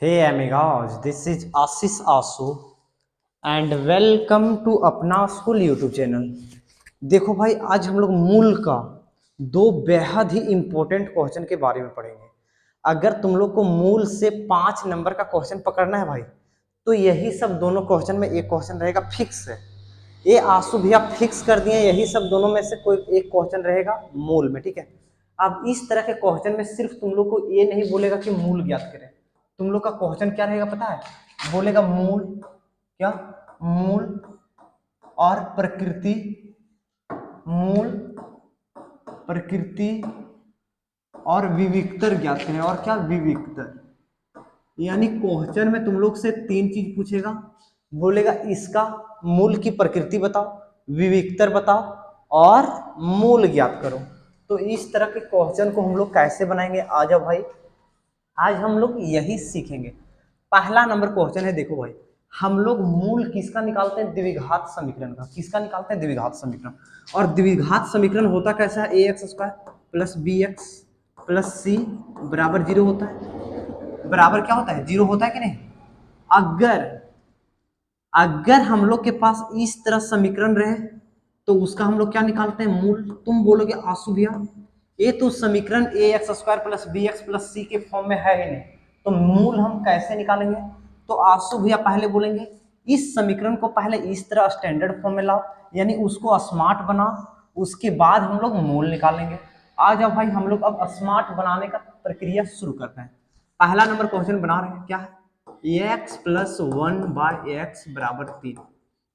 Hey amigos, this is Asis Asu and welcome to अपना school YouTube channel. देखो भाई, आज हम लोग मूल का दो बेहद ही इंपॉर्टेंट क्वेश्चन के बारे में पढ़ेंगे। अगर तुम लोग को मूल से 5 नंबर का क्वेश्चन पकड़ना है भाई, तो यही सब दोनों क्वेश्चन में एक क्वेश्चन रहेगा फिक्स है। ये आंसू भी आप फिक्स कर दिए, यही सब दोनों में से कोई एक क्वेश्चन रहेगा मूल में, ठीक है। अब इस तरह के क्वेश्चन में सिर्फ तुम लोग को ये नहीं बोलेगा कि मूल ज्ञात करें, तुम लोग का क्वेश्चन क्या रहेगा पता है? बोलेगा मूल क्या, मूल और प्रकृति, मूल प्रकृति और विविक्तर ज्ञात करें। और क्या विविक्तर, यानी क्वेश्चन में तुम लोग से 3 चीज पूछेगा। बोलेगा इसका मूल की प्रकृति बताओ, विविक्तर बताओ और मूल ज्ञात करो। तो इस तरह के क्वेश्चन को हम लोग कैसे बनाएंगे, आ जाओ भाई, आज हम लोग यही सीखेंगे। पहला नंबर क्वेश्चन है, देखो भाई, हम लोग मूल किसका निकालते हैं? द्विघात समीकरण का। किसका निकालते हैं? द्विघात समीकरण। और द्विघात समीकरण होता कैसा है? A X square plus B X plus C बराबर 0 होता है। बराबर क्या होता है? 0 होता है कि नहीं? अगर अगर हम लोग के पास इस तरह समीकरण रहे तो उसका हम लोग क्या निकालते हैं? मूल। तुम बोलोगे आंसू भैया ये तो समीकरण A X square plus B X plus C के फॉर्म में है ही नहीं, तो मूल हम कैसे निकालेंगे? तो आंसू भैया पहले बोलेंगे इस समीकरण को पहले इस तरह स्टैंडर्ड फॉर्म में लाओ, यानी उसको स्मार्ट बनाओ, उसके बाद हम लोग मूल निकालेंगे। आ जाओ भाई, हम लोग अब स्मार्ट बनाने का प्रक्रिया शुरू करते हैं। पहला नंबर क्वेश्चन बना रहे हैं, क्या है? एक्स प्लस 1/x बराबर 3।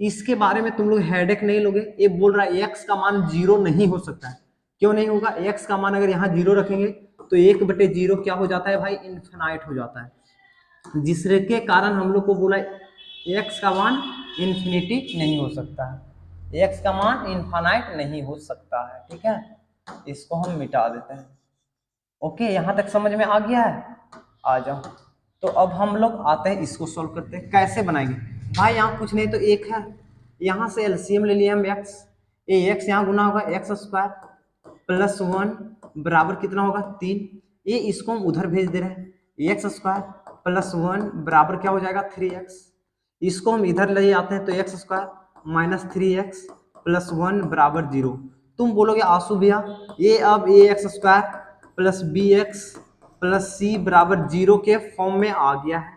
इसके बारे में तुम लोग हेडेक नहीं लोगे। ये बोल रहा है एक्स का मान 0 नहीं हो सकता है। क्यों नहीं होगा? एक्स का मान अगर यहाँ 0 रखेंगे तो 1/0 क्या हो जाता है भाई? इन्फिनाइट हो जाता है, जिसके कारण हम लोग को बोला एक्स का मान इन्फिनिटी नहीं हो सकता है, एक्स का मान इन्फिनाइट नहीं हो सकता है, ठीक है। इसको हम मिटा देते हैं। ओके, यहाँ तक समझ में आ गया है? आ जाओ, तो अब हम लोग आते हैं, इसको सॉल्व करते हैं। कैसे बनाएंगे भाई? यहाँ कुछ नहीं तो एक है, यहाँ से एलसीएम ले लिया हम एक्स। ये एक्स यहाँ गुना होगा एक्स स्क्वायर प्लस 1 बराबर कितना होगा? 3। ये इसको हम उधर भेज दे रहे हैं, एक्स स्क्वायर प्लस 1 बराबर क्या हो जाएगा? 3x। इसको हम इधर ले आते हैं तो x square minus 3x plus 1 बराबर 0। तुम बोलोगे आंसू भैया ये अब A X square plus B X plus C बराबर 0 के फॉर्म में आ गया है।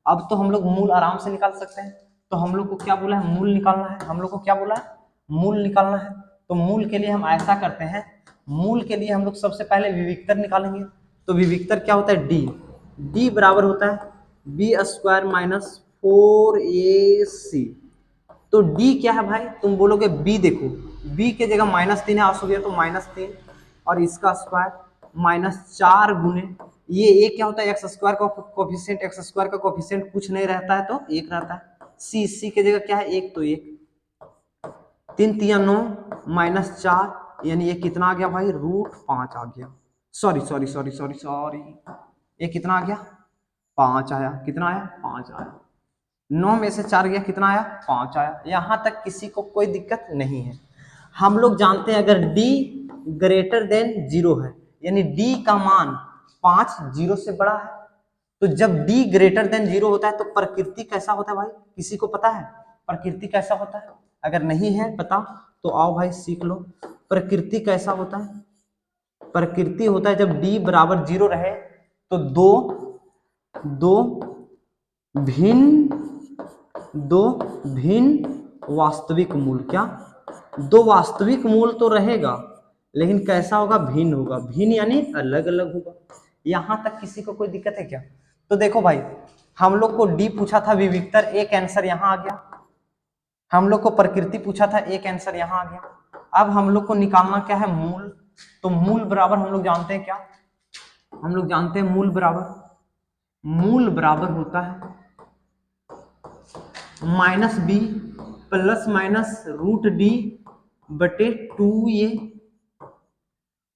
अब तो हम लोग मूल आराम से निकाल सकते हैं। तो हम लोग को क्या बोला है? मूल निकालना है। हम लोग को क्या बोला है? मूल निकालना है। तो मूल के लिए हम ऐसा करते हैं, मूल के लिए हम लोग सबसे पहले विविक्तर निकालेंगे। तो विविक्तर क्या होता है? डी। डी बराबर होता है बी स्क्वायर माइनस 4ac। तो डी क्या है भाई? तुम बोलोगे बी, देखो बी के जगह -3 है, आंसू भैया तो -3 और इसका स्क्वायर -4 गुने ये ए क्या होता है? एक्स स्क्वायर का कोफिशिएंट, एक्स स्क्वायर का कोफिशिएंट कुछ नहीं रहता है तो 1 रहता है। सी, सी के जगह क्या है? 1, तो 1, 3 3 9 -4, यानी ये कितना आ गया भाई? √5 आ गया। Sorry sorry sorry sorry sorry, ये कितना आ गया? 5 आया। कितना आया? 5 आया। 9 में से 4 गया, कितना आया? 5 आया। यहां तक किसी को कोई दिक्कत नहीं है। हम लोग जानते हैं अगर d ग्रेटर देन 0 है, यानी d का मान 5 0 से बड़ा है, तो जब d ग्रेटर देन 0 होता है तो प्रकृति कैसा होता है भाई? किसी को पता है प्रकृति कैसा होता है? अगर नहीं है पता तो आओ भाई सीख लो। प्रकृति कैसा होता है? प्रकृति होता है जब d बराबर 0 रहे तो दो भिन्न दो भिन्न वास्तविक मूल, क्या? दो वास्तविक मूल तो रहेगा, लेकिन कैसा होगा? भिन्न होगा। भिन्न यानी अलग अलग होगा। यहां तक किसी को कोई दिक्कत है क्या? तो देखो भाई, हम लोग को डी पूछा था विविक्तर, एक आंसर यहां आ गया। हम लोग को प्रकृति पूछा था, एक आंसर यहां आ गया। अब हम लोग को निकालना क्या है? मूल। तो मूल बराबर हम लोग जानते हैं क्या? हम लोग जानते हैं मूल बराबर होता है -b प्लस माइनस √d/2a।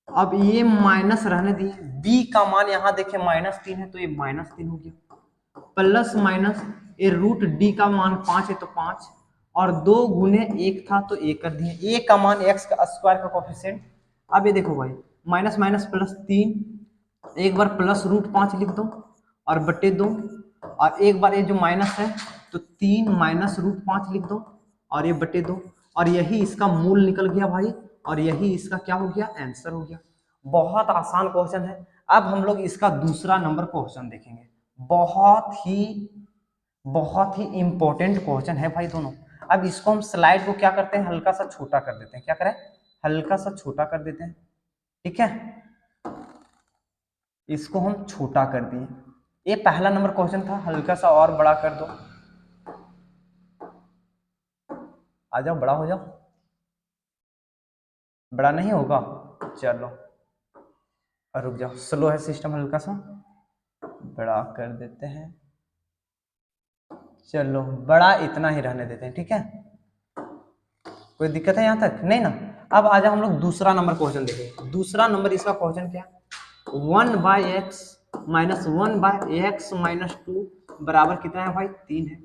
अब ये माइनस रहने दिए, b का मान यहाँ देखें -3 है तो ये -3 हो गया, प्लस माइनस ये √d का मान 5 है तो 5, और 2 गुने 1 था तो 1 कर दिए। a का मान x का स्क्वायर का कोफिशिएंट। अब ये देखो भाई, माइनस माइनस प्लस 3, एक बार प्लस √5 लिख दो और बटे 2, और एक बार ये जो माइनस है तो 3 माइनस रूट 5 लिख दो और ये बटे 2, और यही इसका मूल निकल गया भाई, और यही इसका क्या हो गया, आंसर हो गया। बहुत आसान क्वेश्चन है। अब हम लोग इसका दूसरा नंबर क्वेश्चन देखेंगे। बहुत ही इंपॉर्टेंट क्वेश्चन है भाई दोनों। अब इसको हम स्लाइड को क्या करते हैं, हल्का सा छोटा कर देते हैं। क्या करें, हल्का सा छोटा कर देते हैं। ठीक है, इसको हम छोटा कर दिए। ये पहला नंबर क्वेश्चन था, हल्का सा और बड़ा कर दो। आ जाओ, बड़ा हो जाओ। बड़ा नहीं होगा, चलो रुक जाओ, स्लो है सिस्टम, हल्का सा बड़ा कर देते हैं। चलो बड़ा इतना ही रहने देते हैं, ठीक है। कोई दिक्कत है यहाँ तक, नहीं ना। अब आ जाओ हम लोग दूसरा नंबर क्वेश्चन देखेंगे। दूसरा नंबर इसका क्वेश्चन क्या, 1/x माइनस 1/x माइनस 2 बराबर कितना है भाई, 3 है।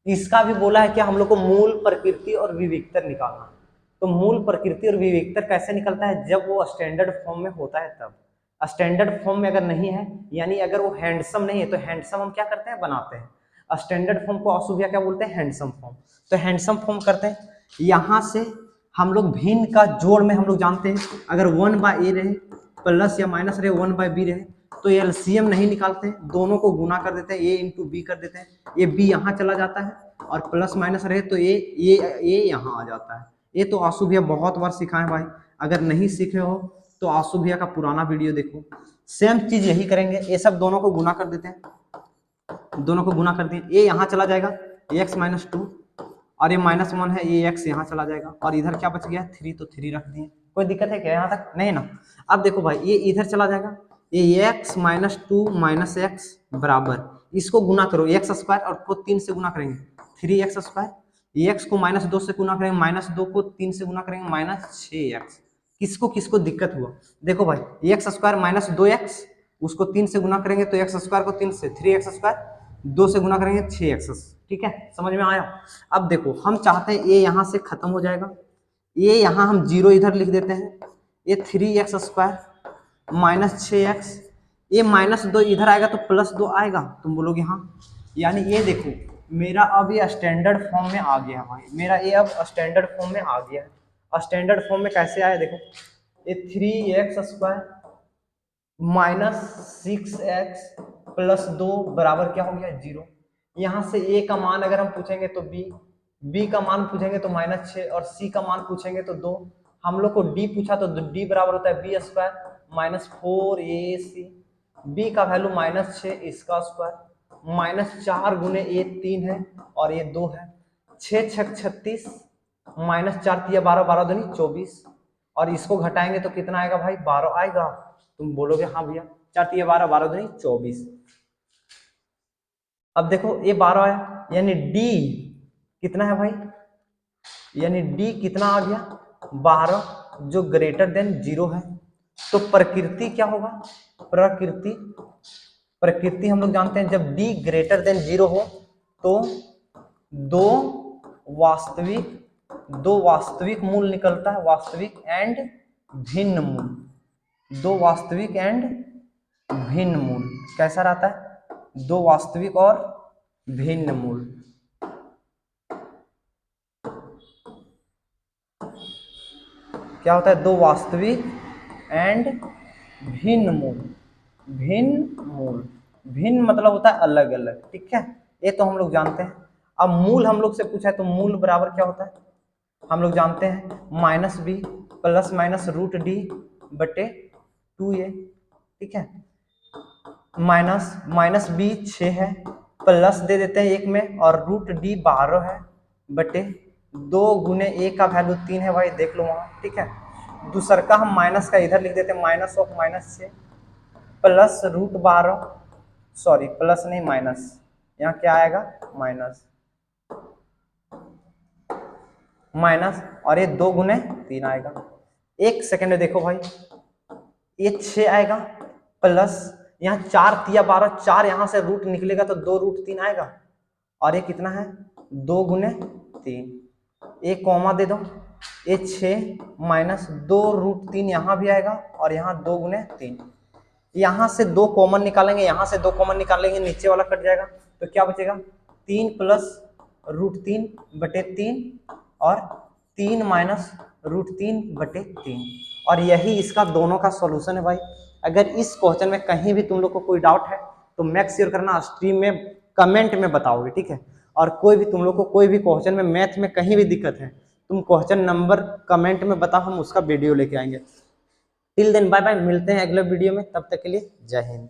इसका भी बोला है कि हम लोग को मूल, प्रकृति और विविक्तर निकालना। तो मूल, प्रकृति और विविक्तर कैसे निकलता है, जब वो स्टैंडर्ड फॉर्म में होता है तब। स्टैंडर्ड फॉर्म में अगर नहीं है, यानी अगर वो हैंडसम नहीं है, तो हैंडसम हम क्या करते हैं, बनाते हैं। स्टैंडर्ड फॉर्म को आशु भैया क्या बोलते हैं, हैंडसम फॉर्म। तो हैंडसम फॉर्म करते हैं। यहाँ से हम लोग भिन्न का जोड़ में हम लोग जानते हैं, अगर 1/a रहे प्लस या माइनस रहे 1/b रहे, तो एलसीएम नहीं निकालते, दोनों को गुना कर देते हैं, a इंटू बी कर देते हैं। ये b यहाँ चला जाता है, और प्लस माइनस रहे तो ये यहाँ आ जाता है। ये तो आशु भैया बहुत बार सिखाए भाई, अगर नहीं सीखे हो तो आशु भैया का पुराना वीडियो देखो। सेम चीज यही करेंगे, ये सब दोनों को गुना कर देते हैं, दोनों को गुना कर दिए, ये यहाँ चला जाएगा x माइनस 2, और ये -1 है, ये x यहाँ चला जाएगा, और इधर क्या बच गया 3, तो 3 रख दिए। कोई दिक्कत है क्या यहाँ तक, नहीं ना। अब देखो भाई, ये इधर चला जाएगा, ये x माइनस 2 माइनस एक्स बराबर, इसको गुना करो x स्क्वायर, और को 3 से गुना करेंगे 3x स्क्वायर, ये x को -2 से गुना करेंगे, -2 को 3 से गुना करेंगे -6x। किसको किसको दिक्कत हुआ, देखो भाई, x स्क्वायर -2x, उसको 3 से गुना करेंगे तो x स्क्वायर को 3 से 3x स्क्वायर, 2 से गुना करेंगे 6x। ठीक है, समझ में आया। अब देखो, हम चाहते हैं ये यहाँ से खत्म हो जाएगा, ये यहाँ हम 0 इधर लिख देते हैं, ये 3x स्क्वायर माइनस 6x, ये -2 इधर आएगा तो +2 आएगा, तुम बोलोगे हाँ। यानी ये देखो, मेरा अब ये स्टैंडर्ड फॉर्म में आ गया भाई, मेरा ये अब स्टैंडर्ड फॉर्म में आ गया है। स्टैंडर्ड फॉर्म में कैसे आया, देखो, ये 3x स्क्वायर -6x प्लस 2 बराबर क्या हो गया, 0। यहाँ से a का मान अगर हम पूछेंगे तो b का मान पूछेंगे तो -6, और c का मान पूछेंगे तो 2। हम लोग को d पूछा तो d बराबर होता है b स्क्वायर -4ac, b का वैल्यू -6, इसका स्क्वायर -4 गुने a 3 है और ये 2 है, 6 छक 36 -4 तिया 12, 12 दूनी 24, और इसको घटाएंगे तो कितना आएगा भाई, 12 आएगा। तुम बोलोगे हाँ भैया, 4 तिया 12, 12 दूनी 24। अब देखो ये 12 आया, यानी d कितना है भाई, यानी d कितना आ गया, 12, जो ग्रेटर देन 0 है। तो प्रकृति क्या होगा, प्रकृति प्रकृति हम लोग जानते हैं, जब d ग्रेटर देन 0 हो तो दो वास्तविक मूल निकलता है, वास्तविक एंड भिन्न मूल, दो वास्तविक एंड भिन्न मूल कैसा रहता है, दो वास्तविक और भिन्न मूल। क्या होता है, दो वास्तविक एंड भिन्न मूल, भिन्न मूल, भिन्न मतलब होता है अलग अलग, ठीक है, ये तो हम लोग जानते हैं। अब मूल हम लोग से पूछा है, तो मूल बराबर क्या होता है, हम लोग जानते हैं -b प्लस माइनस √d बटे 2a, ठीक है। माइनस b 6 है, प्लस दे देते हैं एक में, और √d 12 है बटे 2 गुने a का वैल्यू 3 है भाई, देख लो वहाँ, ठीक है। दूसर का हम माइनस का इधर लिख देते हैं, -6 प्लस √12, सॉरी प्लस नहीं माइनस, यहाँ क्या आएगा माइनस, और ये 2 गुने 3 आएगा। एक सेकेंड में देखो भाई, ये 6 आएगा प्लस यहाँ 4 तिया 12, 4 यहाँ से रूट निकलेगा तो 2√3 आएगा, और ये कितना है 2 गुने 3, एक कॉमा दे दो, ये 6 -2√3 यहाँ भी आएगा, और यहाँ 2 गुने 3, यहाँ से 2 कॉमन निकालेंगे, यहाँ से 2 कॉमन निकालेंगे, नीचे वाला कट जाएगा तो क्या बचेगा 3 प्लस √3/3 और 3 माइनस √3/3। और यही इसका दोनों का सॉल्यूशन है भाई। अगर इस क्वेश्चन में कहीं भी तुम लोग को कोई डाउट है तो मेक श्योर करना स्ट्रीम में कमेंट में बताओगे, ठीक है। और कोई भी तुम लोग को कोई भी क्वेश्चन में मैथ में कहीं भी दिक्कत है, तुम क्वेश्चन नंबर कमेंट में बताओ, हम उसका वीडियो लेके आएंगे। टिल देन बाय बाय, मिलते हैं अगले वीडियो में, तब तक के लिए जय हिंद।